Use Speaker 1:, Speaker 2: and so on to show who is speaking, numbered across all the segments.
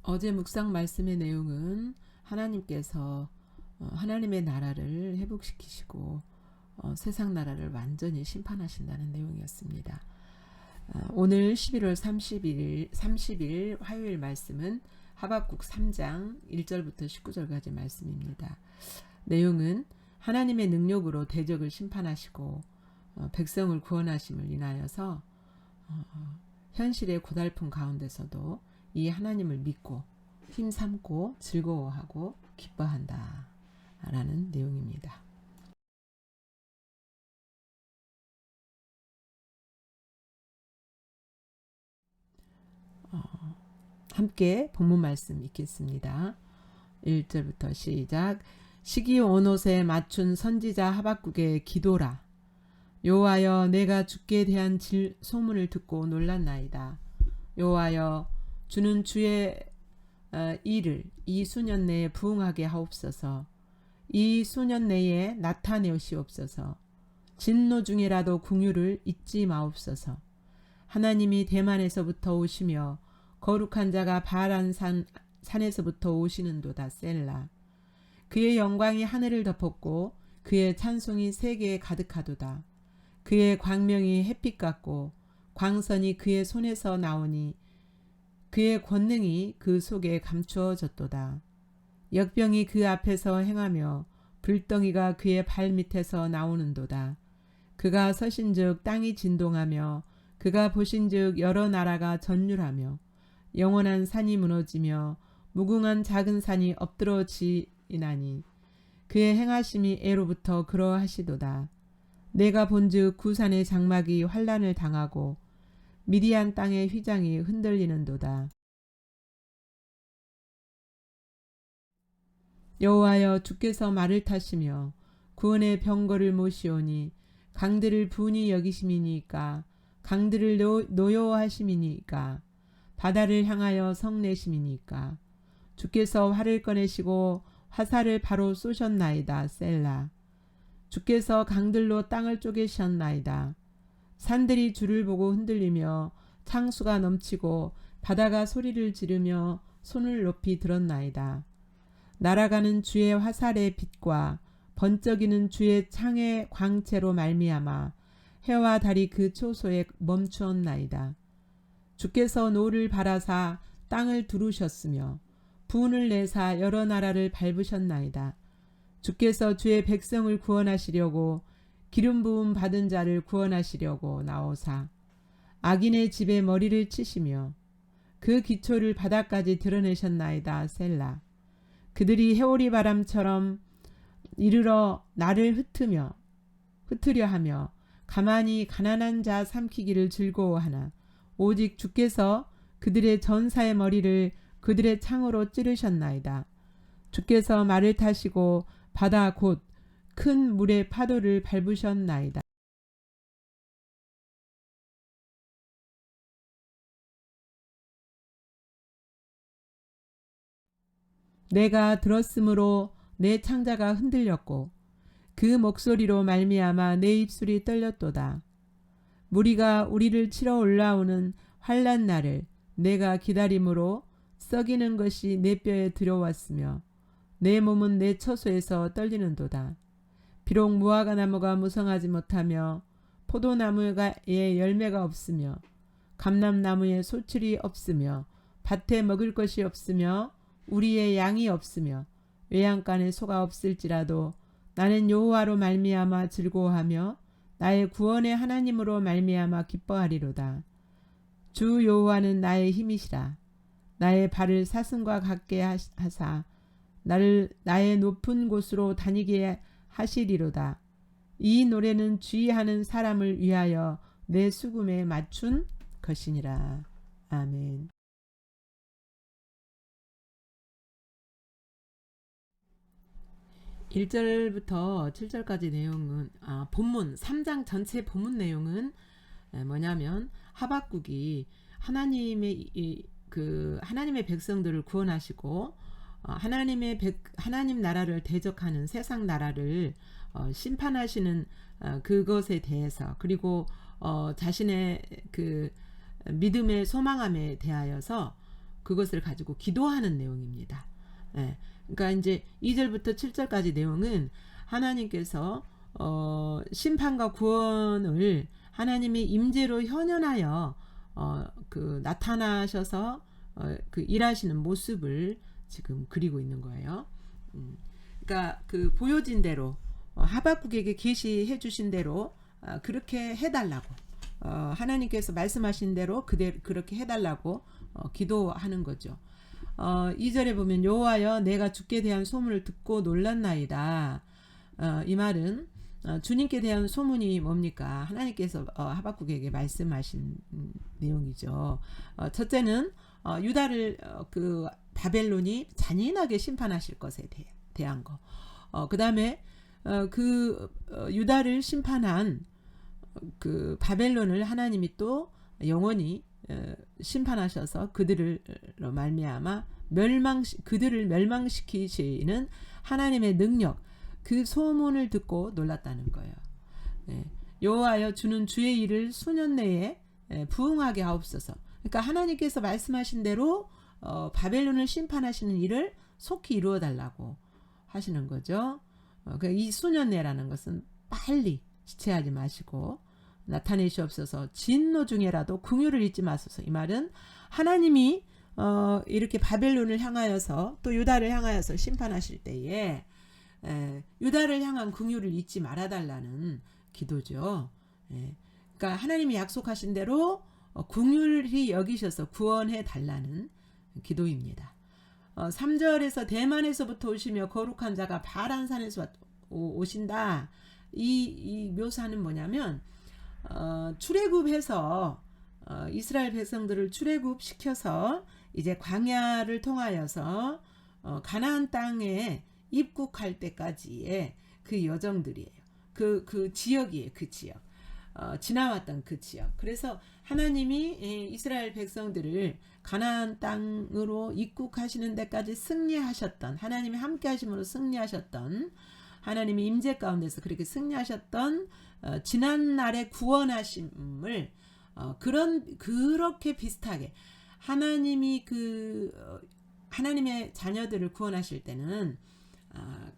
Speaker 1: 어제 묵상 말씀의 내용은 하나님께서 하나님의 나라를 회복시키시고 세상 나라를 완전히 심판하신다는 내용이었습니다. 오늘 11월 30일 화요일 말씀은 하박국 3장 1절부터 19절까지 말씀입니다. 내용은 하나님의 능력으로 대적을 심판하시고 백성을 구원하심을 인하여서 현실의 고달픈 가운데서도 이 하나님을 믿고 힘삼고 즐거워하고 기뻐한다 라는 내용입니다. 함께 본문 말씀 읽겠습니다. 1절부터 시작. 시기 온 옷에 맞춘 선지자 하박국의 기도라. 여호와여, 내가 주께 대한 소문을 듣고 놀랐나이다. 여호와여, 주는 주의 일을 이 수년 내에 부응하게 하옵소서. 이 수년 내에 나타내시옵소서. 진노 중에라도 긍휼을 잊지 마옵소서. 하나님이 대만에서부터 오시며 거룩한 자가 바란 산에서부터 오시는도다. 셀라. 그의 영광이 하늘을 덮었고 그의 찬송이 세계에 가득하도다. 그의 광명이 햇빛 같고 광선이 그의 손에서 나오니 그의 권능이 그 속에 감추어졌도다. 역병이 그 앞에서 행하며 불덩이가 그의 발 밑에서 나오는도다. 그가 서신즉 땅이 진동하며 그가 보신즉 여러 나라가 전율하며 영원한 산이 무너지며 무궁한 작은 산이 엎드러지나니 그의 행하심이 애로부터 그러하시도다. 내가 본즉 구산의 장막이 환란을 당하고 미디안 땅의 휘장이 흔들리는도다. 여호와여, 주께서 말을 타시며 구원의 병거를 모시오니 강들을 분이 여기심이니까 강들을 노여워하심이니까 바다를 향하여 성내심이니까 주께서 활을 꺼내시고 화살을 바로 쏘셨나이다. 셀라. 주께서 강들로 땅을 쪼개셨나이다. 산들이 주를 보고 흔들리며 창수가 넘치고 바다가 소리를 지르며 손을 높이 들었나이다. 날아가는 주의 화살의 빛과 번쩍이는 주의 창의 광채로 말미암아 해와 달이 그 초소에 멈추었나이다. 주께서 노를 바라사 땅을 두르셨으며 분을 내사 여러 나라를 밟으셨나이다. 주께서 주의 백성을 구원하시려고 기름 부음 받은 자를 구원하시려고 나오사 악인의 집에 머리를 치시며 그 기초를 바닥까지 드러내셨나이다. 셀라. 그들이 해오리 바람처럼 이르러 나를 흩으려 하며 가만히 가난한 자 삼키기를 즐거워하나 오직 주께서 그들의 전사의 머리를 그들의 창으로 찌르셨나이다. 주께서 말을 타시고 바다 곧 큰 물의 파도를 밟으셨나이다. 내가 들었으므로 내 창자가 흔들렸고 그 목소리로 말미암아 내 입술이 떨렸도다. 무리가 우리를 치러 올라오는 환난 날을 내가 기다림으로 썩이는 것이 내 뼈에 들어왔으며 내 몸은 내 처소에서 떨리는도다. 비록 무화과 나무가 무성하지 못하며 포도나무에 열매가 없으며 감람나무에 소출이 없으며 밭에 먹을 것이 없으며 우리의 양이 없으며 외양간에 소가 없을지라도 나는 여호와로 말미암아 즐거워하며 나의 구원의 하나님으로 말미암아 기뻐하리로다. 주 여호와는 나의 힘이시라. 나의 발을 사슴과 같게 하사 나를 나의 높은 곳으로 다니게 하시리로다. 이 노래는 주의하는 사람을 위하여 내 수금에 맞춘 것이니라. 아멘. 1절부터 7절까지 내용은 본문 3장 전체 본문 내용은 뭐냐면 하박국이 하나님의 백성들을 구원하시고 하나님 나라를 대적하는 세상 나라를 심판하시는 그것에 대해서 그리고 자신의 그 믿음의 소망함에 대하여서 그것을 가지고 기도하는 내용입니다. 예. 그러니까 이제 2절부터 7절까지 내용은 하나님께서 심판과 구원을 하나님의 임재로 현현하여 그 나타나셔서 그 일하시는 모습을 지금 그리고 있는 거예요. 그러니까 그 보여진 대로 하박국에게 계시해 주신 대로 그렇게 해달라고 하나님께서 말씀하신 대로 그대로 그렇게 해달라고 기도하는 거죠. 2절에 보면 여호와여 내가 주께 대한 소문을 듣고 놀랐나이다. 이 말은 주님께 대한 소문이 뭡니까? 하나님께서 하박국에게 말씀하신 내용이죠. 첫째는 유다를 그 바벨론이 잔인하게 심판하실 것에 대한 거. 그 다음에 그 유다를 심판한 그 바벨론을 하나님이 또 영원히 심판하셔서 그들을 말미암아 그들을 멸망시키시는 하나님의 능력, 그 소문을 듣고 놀랐다는 거예요. 여호와여 주는 주의 일을 수년 내에 부응하게 하옵소서. 그러니까 하나님께서 말씀하신 대로 바벨론을 심판하시는 일을 속히 이루어 달라고 하시는 거죠. 이 수년 내라는 것은 빨리 지체하지 마시고 나타내시옵소서. 진노 중에라도 긍휼을 잊지 마소서. 이 말은 하나님이 이렇게 바벨론을 향하여서 또 유다를 향하여서 심판하실 때에 유다를 향한 긍휼을 잊지 말아달라는 기도죠. 그러니까 하나님이 약속하신 대로 긍휼히 여기셔서 구원해 달라는 기도입니다. 3절에서 대만에서부터 오시며 거룩한 자가 바란산에서 오신다. 이 묘사는 뭐냐면 출애굽해서 이스라엘 백성들을 출애굽시켜서 이제 광야를 통하여서 가나안 땅에 입국할 때까지의 그 여정들이에요. 그 지역이에요. 그 지역. 지나왔던 그 지역. 그래서 하나님이 이스라엘 백성들을 가나안 땅으로 입국하시는 데까지 승리하셨던, 하나님이 함께 하심으로 승리하셨던, 하나님이 임재 가운데서 그렇게 승리하셨던 지난날의 구원하심을 그렇게 비슷하게 하나님이 하나님의 자녀들을 구원하실 때는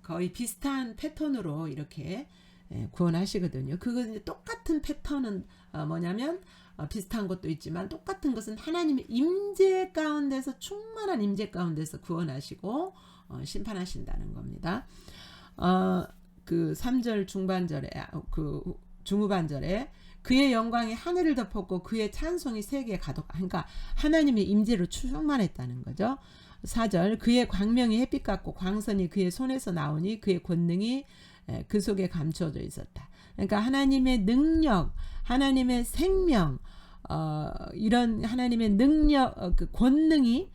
Speaker 1: 거의 비슷한 패턴으로 이렇게 구원하시거든요. 그거 똑같은 패턴은 뭐냐면 비슷한 것도 있지만 똑같은 것은 하나님의 임재 가운데서 충만한 임재 가운데서 구원하시고 심판하신다는 겁니다. 그 3절 중반절에 그 중후반절에 그의 영광이 하늘을 덮었고 그의 찬송이 세계에 가득. 그러니까 하나님의 임재로 충만했다는 거죠. 4절 그의 광명이 햇빛 같고 광선이 그의 손에서 나오니 그의 권능이 그 속에 감추어져 있었다. 그러니까 하나님의 능력, 하나님의 생명, 이런 하나님의 능력, 그 권능이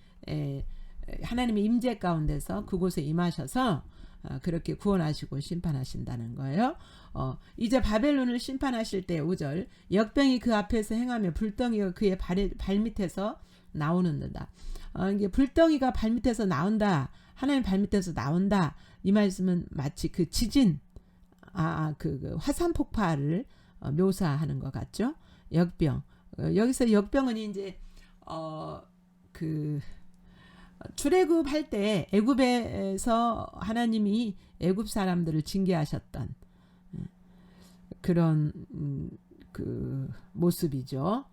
Speaker 1: 하나님의 임재 가운데서 그곳에 임하셔서 그렇게 구원하시고 심판하신다는 거예요. 이제 바벨론을 심판하실 때 5절 역병이 그 앞에서 행하며 불덩이가 그의 발밑에서 나오는다. 이게 불덩이가 발밑에서 나온다. 하나님 발밑에서 나온다. 이 말씀은 마치 그 지진, 그 화산 폭발을 묘사하는 것 같죠. 역병. 여기서 역병은 이제 그 출애굽할 때 애굽에서 하나님이 애굽 사람들을 징계하셨던 그런 그 모습이죠.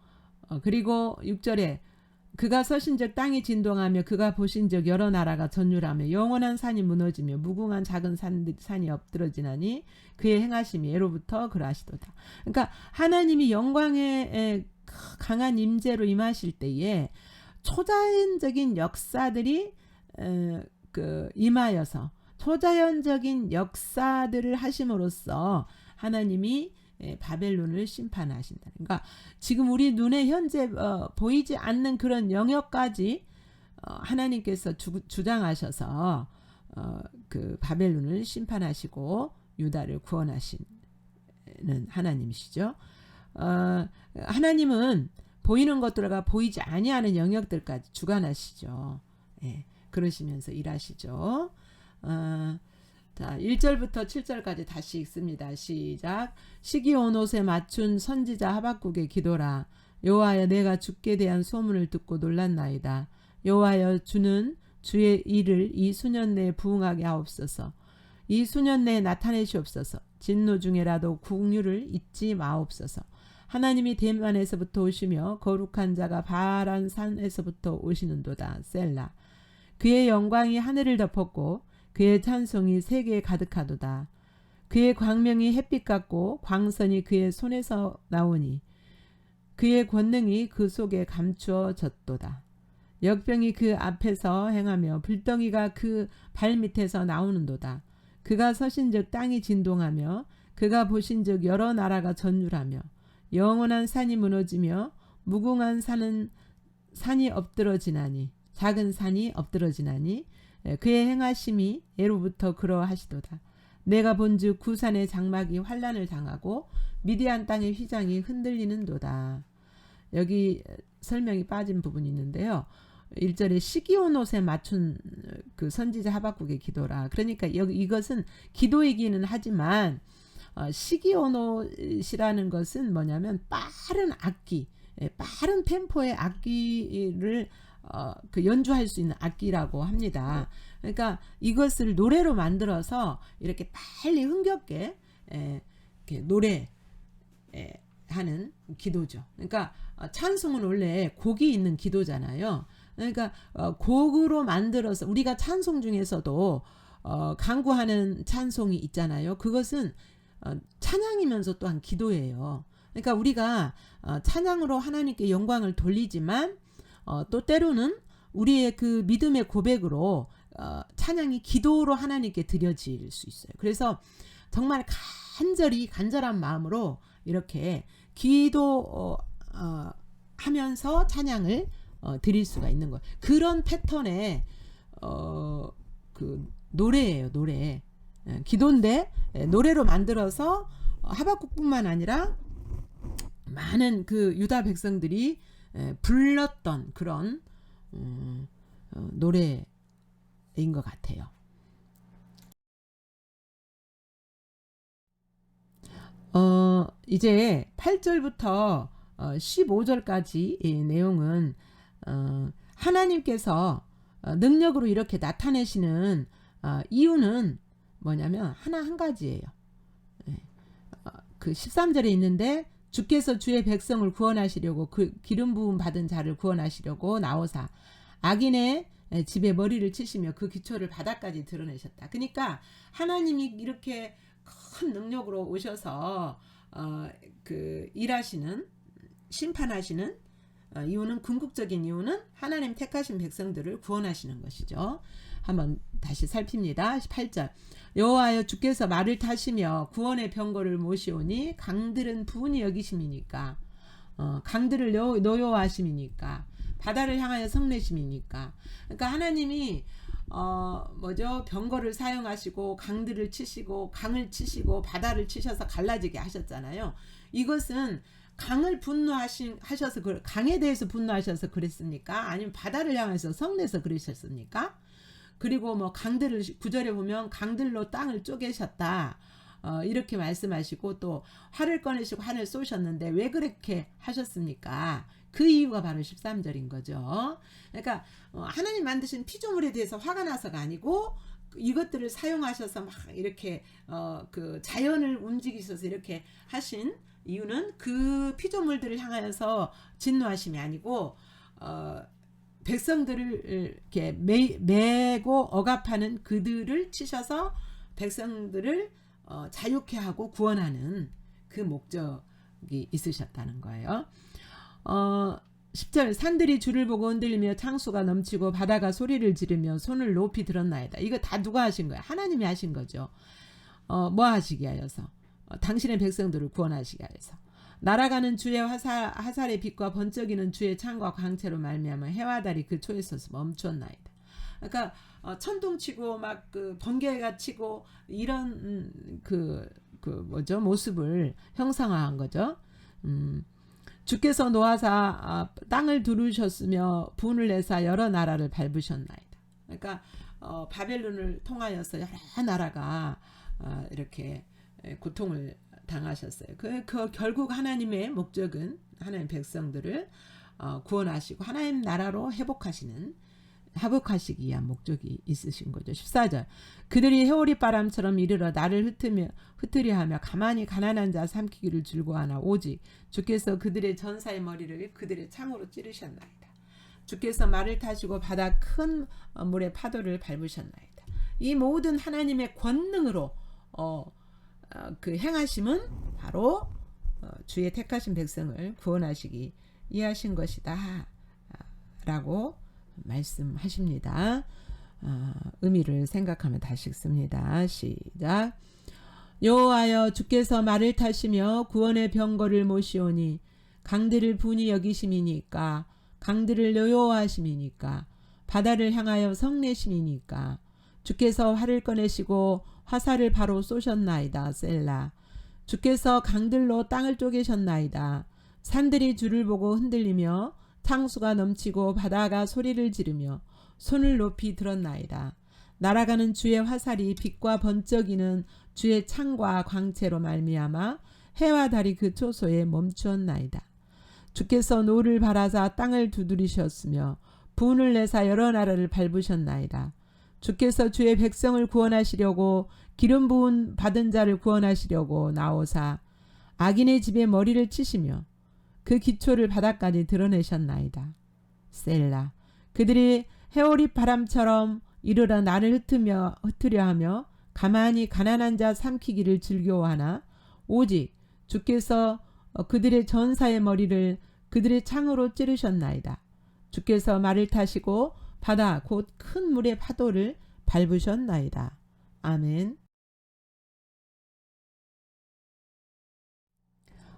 Speaker 1: 그리고 6절에 그가 서신적 땅이 진동하며 그가 보신적 여러 나라가 전율하며 영원한 산이 무너지며 무궁한 작은 산이 엎드러지나니 그의 행하심이 예로부터 그러하시도다. 그러니까 하나님이 영광의 강한 임재로 임하실 때에 초자연적인 역사들이 임하여서 초자연적인 역사들을 하심으로써 하나님이 바벨론을 심판하신다. 그러니까 지금 우리 눈에 현재 보이지 않는 그런 영역까지 하나님께서 주장하셔서 그 바벨론을 심판하시고 유다를 구원하시는 하나님이시죠. 하나님은 보이는 것들과 보이지 아니하는 영역들까지 주관하시죠. 그러시면서 일하시죠. 자, 1절부터 7절까지 다시 읽습니다. 시작. 시기 온 옷에 맞춘 선지자 하박국의 기도라. 여호와여 내가 주께 대한 소문을 듣고 놀랐나이다. 여호와여 주는 주의 일을 이 수년 내에 부응하게 하옵소서. 이 수년 내에 나타내시옵소서. 진노 중에라도 국류를 잊지 마옵소서. 하나님이 대만에서부터 오시며 거룩한 자가 바란 산에서부터 오시는도다. 셀라. 그의 영광이 하늘을 덮었고 그의 찬송이 세계에 가득하도다. 그의 광명이 햇빛 같고 광선이 그의 손에서 나오니 그의 권능이 그 속에 감추어졌도다. 역병이 그 앞에서 행하며 불덩이가 그 발밑에서 나오는도다. 그가 서신즉 땅이 진동하며 그가 보신즉 여러 나라가 전율하며 영원한 산이 무너지며 무궁한 산이 엎드러지나니 작은 산이 엎드러지나니 그의 행하심이 예로부터 그러하시도다. 내가 본즉 구산의 장막이 환란을 당하고 미디안 땅의 휘장이 흔들리는도다. 여기 설명이 빠진 부분이 있는데요. 1절에 시기온 옷에 맞춘 그 선지자 하박국의 기도라. 그러니까 이것은 기도이기는 하지만 시기온 옷이라는 것은 뭐냐면 빠른 악기, 빠른 템포의 악기를 그 연주할 수 있는 악기라고 합니다. 그러니까 이것을 노래로 만들어서 이렇게 빨리 흥겹게 이렇게 노래하는 기도죠. 그러니까 찬송은 원래 곡이 있는 기도잖아요. 그러니까 곡으로 만들어서 우리가 찬송 중에서도 간구하는 찬송이 있잖아요. 그것은 찬양이면서 또한 기도예요. 그러니까 우리가 찬양으로 하나님께 영광을 돌리지만 또 때로는 우리의 그 믿음의 고백으로 찬양이 기도로 하나님께 드려질 수 있어요. 그래서 정말 간절한 마음으로 이렇게 기도 하면서 찬양을 드릴 수가 있는 거예요. 그런 패턴의 그 노래예요. 노래. 기도인데 노래로 만들어서 하박국뿐만 아니라 많은 그 유다 백성들이 불렀던 그런 노래인 것 같아요. 이제 8절부터 15절까지 이 내용은 하나님께서 능력으로 이렇게 나타내시는 이유는 뭐냐면 한 가지예요. 그 13절에 있는데 주께서 주의 백성을 구원하시려고 그 기름 부음 받은 자를 구원하시려고 나오사 악인의 집에 머리를 치시며 그 기초를 바닥까지 드러내셨다. 그러니까 하나님이 이렇게 큰 능력으로 오셔서 그 일하시는 심판하시는 이유는 궁극적인 이유는 하나님 택하신 백성들을 구원하시는 것이죠. 한번 다시 살핍니다. 8절 여호와여 주께서 말을 타시며 구원의 병거를 모시오니 강들은 부은히 여기심이니까 강들을 노여워하심이니까 바다를 향하여 성내심이니까. 그러니까 하나님이 병거를 사용하시고 강들을 치시고 강을 치시고 바다를 치셔서 갈라지게 하셨잖아요. 이것은 강을 분노하셔서 강에 대해서 분노하셔서 그랬습니까? 아니면 바다를 향해서 성내서 그러셨습니까? 그리고 뭐 강들을 9절에 보면 강들로 땅을 쪼개셨다. 이렇게 말씀하시고 또 활을 꺼내시고 하늘 쏘셨는데 왜 그렇게 하셨습니까? 그 이유가 바로 13절인 거죠. 그러니까 하나님 만드신 피조물에 대해서 화가 나서가 아니고 이것들을 사용하셔서 막 이렇게 그 자연을 움직이셔서 이렇게 하신 이유는 그 피조물들을 향하여서 진노하심이 아니고 백성들을 이렇게 매고 억압하는 그들을 치셔서 백성들을 자유케 하고 구원하는 그 목적이 있으셨다는 거예요. 10절 산들이 주를 보고 흔들리며 창수가 넘치고 바다가 소리를 지르며 손을 높이 들었나이다. 이거 다 누가 하신 거야? 하나님이 하신 거죠. 뭐 하시기 하여서 당신의 백성들을 구원하시기 하여서 날아가는 주의 화살의 빛과 번쩍이는 주의 창과 광채로 말미암아 해와 달이 그 초에 서서 멈추었나이다. 그러니까 천둥치고 막 그 번개가 치고 이런 모습을 형상화한 거죠. 주께서 노하사 땅을 두르셨으며 분을 내사 여러 나라를 밟으셨나이다. 그러니까 바벨론을 통하여서 여러 나라가 이렇게 고통을 당하셨어요. 그 결국 하나님의 목적은 하나님 백성들을 구원하시고 하나님 나라로 회복하시는 회복하시기 위한 목적이 있으신 거죠. 14절. 그들이 해오리 바람처럼 이르러 나를 흩으려 하며 가만히 가난한 자 삼키기를 즐거워하나 오직 주께서 그들의 전사의 머리를 그들의 창으로 찌르셨나이다. 주께서 말을 타시고 바다 큰 물의 파도를 밟으셨나이다. 이 모든 하나님의 권능으로 그 행하심은 바로 주의 택하신 백성을 구원하시기 위하신 것이다 라고 말씀하십니다. 의미를 생각하며 다시 읽습니다. 시작. 여호와여 주께서 말을 타시며 구원의 병거를 모시오니 강들을 분이 여기심이니까 강들을 여호와하심이니까 바다를 향하여 성내심이니까 주께서 활을 꺼내시고 화살을 바로 쏘셨나이다. 셀라. 주께서 강들로 땅을 쪼개셨나이다. 산들이 주를 보고 흔들리며 창수가 넘치고 바다가 소리를 지르며 손을 높이 들었나이다. 날아가는 주의 화살이 빛과 번쩍이는 주의 창과 광채로 말미암아 해와 달이 그 초소에 멈추었나이다. 주께서 노를 바라사 땅을 두드리셨으며 분을 내사 여러 나라를 밟으셨나이다. 주께서 주의 백성을 구원하시려고 기름 부은 받은 자를 구원하시려고 나오사 악인의 집에 머리를 치시며 그 기초를 바닥까지 드러내셨나이다. 셀라. 그들이 해오리 바람처럼 이르러 나를 흩으려 하며 가만히 가난한 자 삼키기를 즐거워하나 오직 주께서 그들의 전사의 머리를 그들의 창으로 찌르셨나이다. 주께서 말을 타시고 바다 곧 큰 물의 파도를 밟으셨나이다. 아멘.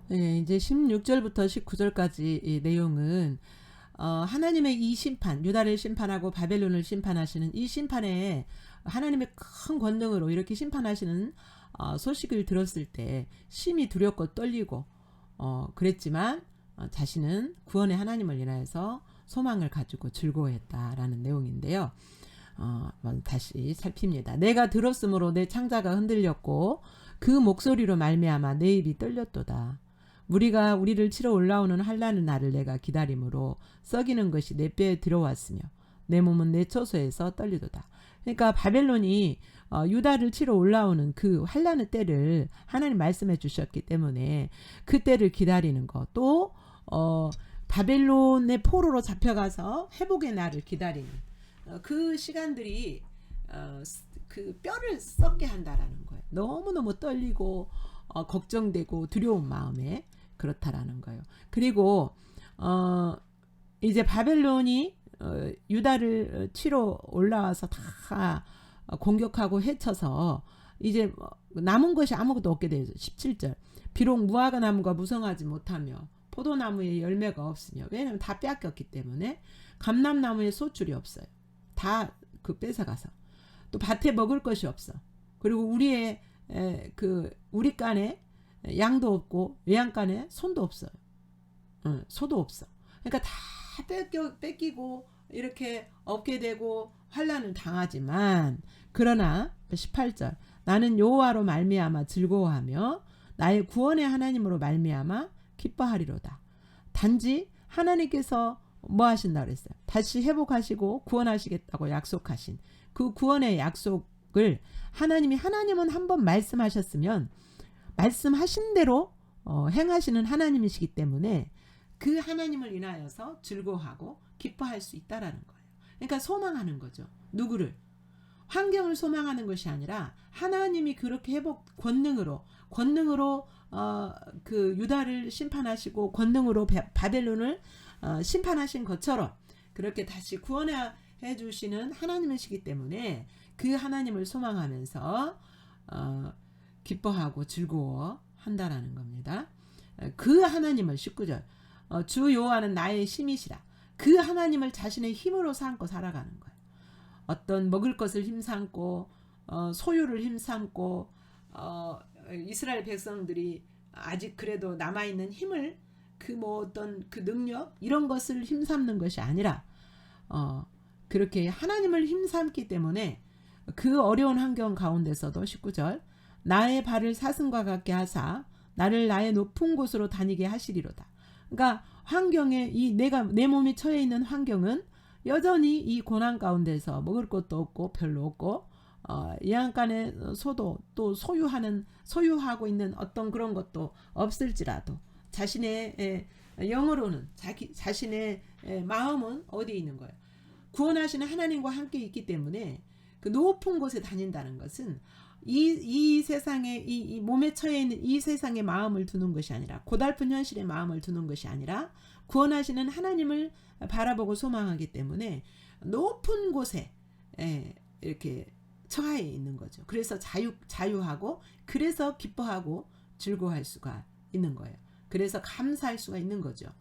Speaker 1: 네, 이제 16절부터 19절까지 이 내용은 하나님의 이 심판, 유다를 심판하고 바벨론을 심판하시는 이 심판에 하나님의 큰 권능으로 이렇게 심판하시는 소식을 들었을 때 심히 두렵고 떨리고 그랬지만 자신은 구원의 하나님을 인하여서 소망을 가지고 즐거워했다라는 내용인데요. 다시 살핍니다. 내가 들었으므로 내 창자가 흔들렸고 그 목소리로 말미암아 내 입이 떨렸도다. 무리가 우리를 치러 올라오는 환난의 날을 내가 기다림으로 썩이는 것이 내 뼈에 들어왔으며 내 몸은 내 처소에서 떨리도다. 그러니까 바벨론이 유다를 치러 올라오는 그 환난의 때를 하나님 말씀해 주셨기 때문에 그 때를 기다리는 것, 또 바벨론의 포로로 잡혀가서 회복의 날을 기다리는 그 시간들이 그 뼈를 썩게 한다라는 거예요. 너무너무 떨리고 걱정되고 두려운 마음에 그렇다라는 거예요. 그리고 이제 바벨론이 유다를 치러 올라와서 다 공격하고 해쳐서 이제 남은 것이 아무것도 없게 되죠. 17절. 비록 무화과 나무가 무성하지 못하며 포도나무에 열매가 없으며, 왜냐하면 다 빼앗겼기 때문에 감람나무에 소출이 없어요. 다 그 뺏어가서. 또 밭에 먹을 것이 없어. 그리고 우리의 우리 간에 양도 없고 외양간에 손도 없어요. 소도 없어. 그러니까 다 뺏기고 이렇게 얻게 되고 환난을 당하지만, 그러나 18절 나는 여호와로 말미암아 즐거워하며 나의 구원의 하나님으로 말미암아 기뻐하리로다. 단지 하나님께서 뭐 하신다 그랬어요? 다시 회복하시고 구원하시겠다고 약속하신 그 구원의 약속을 하나님은 한번 말씀하셨으면 말씀하신 대로 행하시는 하나님이시기 때문에 그 하나님을 인하여서 즐거워하고 기뻐할 수 있다라는 거예요. 그러니까 소망하는 거죠. 누구를? 환경을 소망하는 것이 아니라 하나님이 그렇게 회복 권능으로 그 유다를 심판하시고 권능으로 바벨론을 심판하신 것처럼 그렇게 다시 구원해 주시는 하나님이시기 때문에 그 하나님을 소망하면서 기뻐하고 즐거워한다라는 겁니다. 그 하나님을 19절 주 여호와는 나의 힘이시라. 그 하나님을 자신의 힘으로 삼고 살아가는 거예요. 어떤 먹을 것을 힘삼고 소유를 힘삼고 이스라엘 백성들이 아직 그래도 남아있는 힘을 어떤 그 능력 이런 것을 힘삼는 것이 아니라 그렇게 하나님을 힘삼기 때문에 그 어려운 환경 가운데서도 19절 나의 발을 사슴과 같게 하사 나를 나의 높은 곳으로 다니게 하시리로다. 그러니까 환경에 내 몸이 처해 있는 환경은 여전히 이 고난 가운데서 먹을 것도 없고 별로 없고 양간의 소도 또 소유하고 있는 어떤 그런 것도 없을지라도 자신의 영으로는 자신의 마음은 어디에 있는 거예요? 구원하시는 하나님과 함께 있기 때문에 그 높은 곳에 다닌다는 것은 이 세상에 이 몸에 처해 있는 이 세상의 마음을 두는 것이 아니라 고달픈 현실의 마음을 두는 것이 아니라 구원하시는 하나님을 바라보고 소망하기 때문에 높은 곳에 이렇게 처해 있는 거죠. 그래서 자유하고 그래서 기뻐하고 즐거워할 수가 있는 거예요. 그래서 감사할 수가 있는 거죠.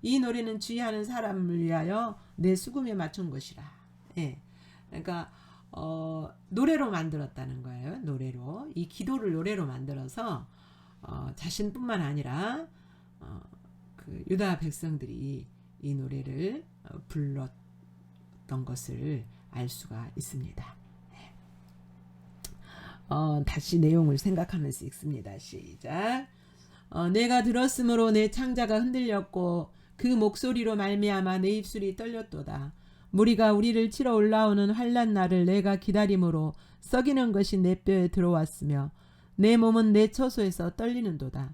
Speaker 1: 이 노래는 주의하는 사람을 위하여 내 수금에 맞춘 것이라. 그러니까 노래로 만들었다는 거예요. 노래로 이 기도를 노래로 만들어서 자신뿐만 아니라 그 유다 백성들이 이 노래를 불렀던 것을 알 수가 있습니다. 다시 내용을 생각하면서 읽습니다. 시작. 내가 들었으므로 내 창자가 흔들렸고 그 목소리로 말미암아 내 입술이 떨렸도다. 무리가 우리를 치러 올라오는 환난 날을 내가 기다림으로 썩이는 것이 내 뼈에 들어왔으며 내 몸은 내 처소에서 떨리는도다.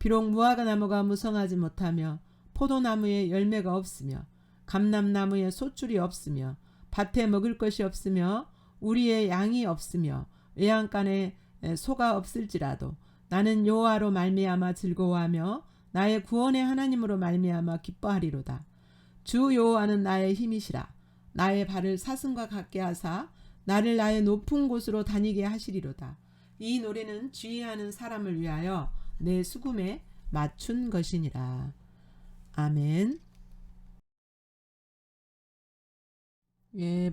Speaker 1: 비록 무화과나무가 무성하지 못하며 포도나무에 열매가 없으며 감람나무에 소출이 없으며 밭에 먹을 것이 없으며 우리의 양이 없으며 외양간에 소가 없을지라도 나는 여호와로 말미암아 즐거워하며 나의 구원의 하나님으로 말미암아 기뻐하리로다. 주 여호와는 나의 힘이시라. 나의 발을 사슴과 같게 하사 나를 나의 높은 곳으로 다니게 하시리로다. 이 노래는 주의하는 사람을 위하여 내 수금에 맞춘 것이니라. 아멘.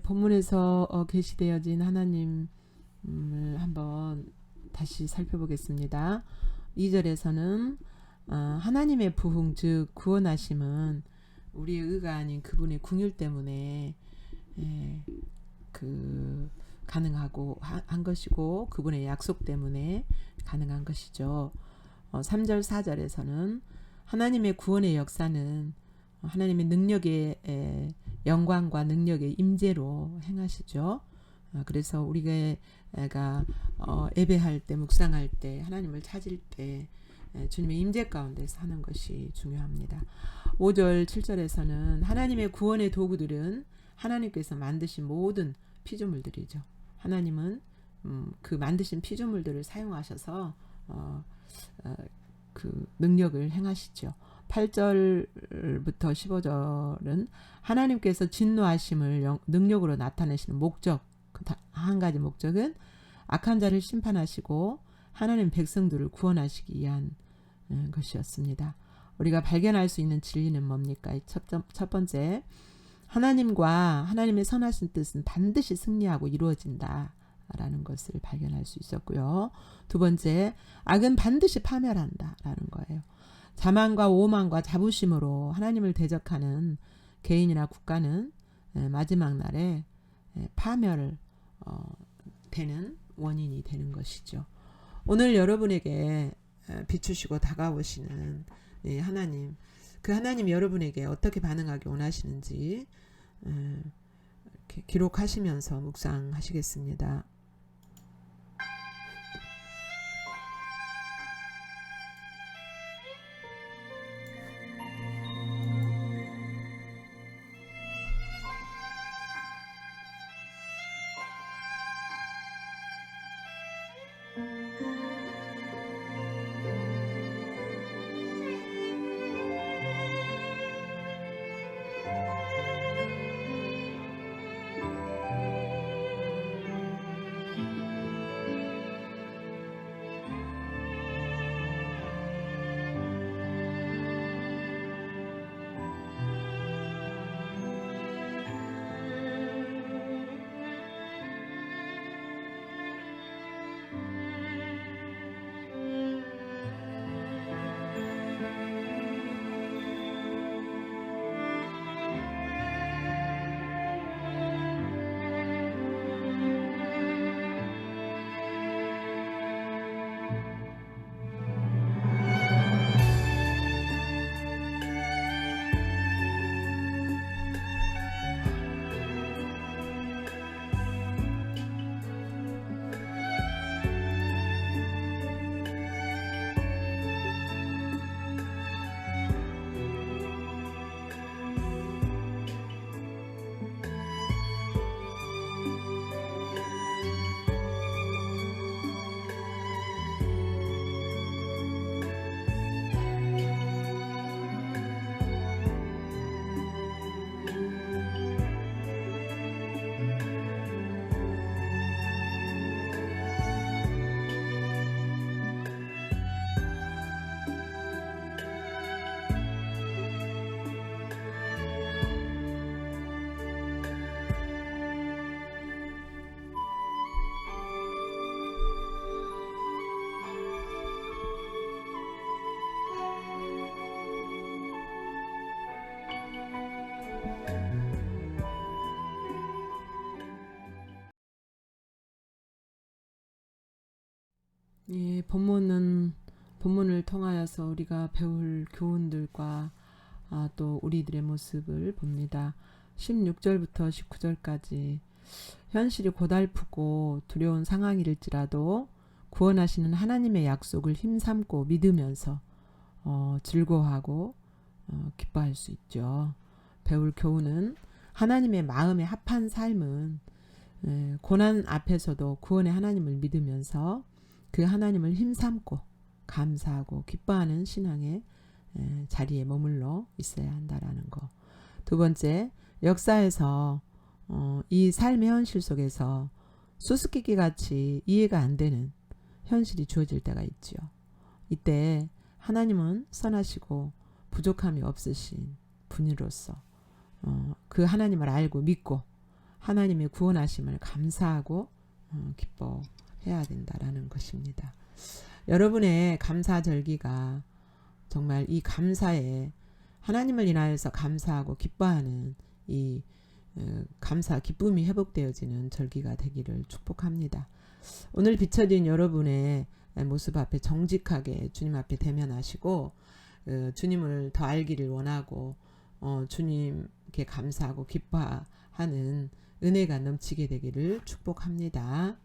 Speaker 1: 본문에서 계시되어진 하나님을 한번 다시 살펴보겠습니다. 2절에서는 하나님의 부흥 즉 구원하심은 우리의 의가 아닌 그분의 긍휼 때문에 가능하고 한 것이고 그분의 약속 때문에 가능한 것이죠. 3절 4절에서는 하나님의 구원의 역사는 하나님의 능력의 영광과 능력의 임재로 행하시죠. 그래서 우리가 예배할 때 묵상할 때 하나님을 찾을 때 주님의 임재 가운데서 하는 것이 중요합니다. 5절 7절에서는 하나님의 구원의 도구들은 하나님께서 만드신 모든 피조물들이죠. 하나님은 그 만드신 피조물들을 사용하셔서 그 능력을 행하시죠. 8절부터 15절은 하나님께서 진노하심을 능력으로 나타내시는 목적, 한 가지 목적은 악한 자를 심판하시고 하나님 백성들을 구원하시기 위한 것이었습니다. 우리가 발견할 수 있는 진리는 뭡니까? 첫 번째, 하나님과 하나님의 선하신 뜻은 반드시 승리하고 이루어진다 라는 것을 발견할 수 있었고요. 두 번째, 악은 반드시 파멸한다 라는 거예요. 자만과 오만과 자부심으로 하나님을 대적하는 개인이나 국가는 마지막 날에 파멸을 되는 원인이 되는 것이죠. 오늘 여러분에게 비추시고 다가오시는 하나님, 그 하나님 여러분에게 어떻게 반응하기 원하시는지 이렇게 기록하시면서 묵상하시겠습니다. 예, 본문을 통하여서 우리가 배울 교훈들과 또 우리들의 모습을 봅니다. 16절부터 19절까지 현실이 고달프고 두려운 상황일지라도 구원하시는 하나님의 약속을 힘삼고 믿으면서 즐거워하고 기뻐할 수 있죠. 배울 교훈은 하나님의 마음에 합한 삶은 고난 앞에서도 구원의 하나님을 믿으면서 그 하나님을 힘삼고 감사하고 기뻐하는 신앙의 자리에 머물러 있어야 한다라는 거. 두 번째, 역사에서 이 삶의 현실 속에서 수수께끼 같이 이해가 안 되는 현실이 주어질 때가 있죠. 이때 하나님은 선하시고 부족함이 없으신 분으로서 그 하나님을 알고 믿고 하나님의 구원하심을 감사하고 기뻐해야 된다라는 것입니다. 여러분의 감사절기가 정말 이 감사에 하나님을 인하여서 감사하고 기뻐하는 이 감사 기쁨이 회복되어지는 절기가 되기를 축복합니다. 오늘 비춰진 여러분의 모습 앞에 정직하게 주님 앞에 대면하시고 주님을 더 알기를 원하고 주님께 감사하고 기뻐하는 은혜가 넘치게 되기를 축복합니다.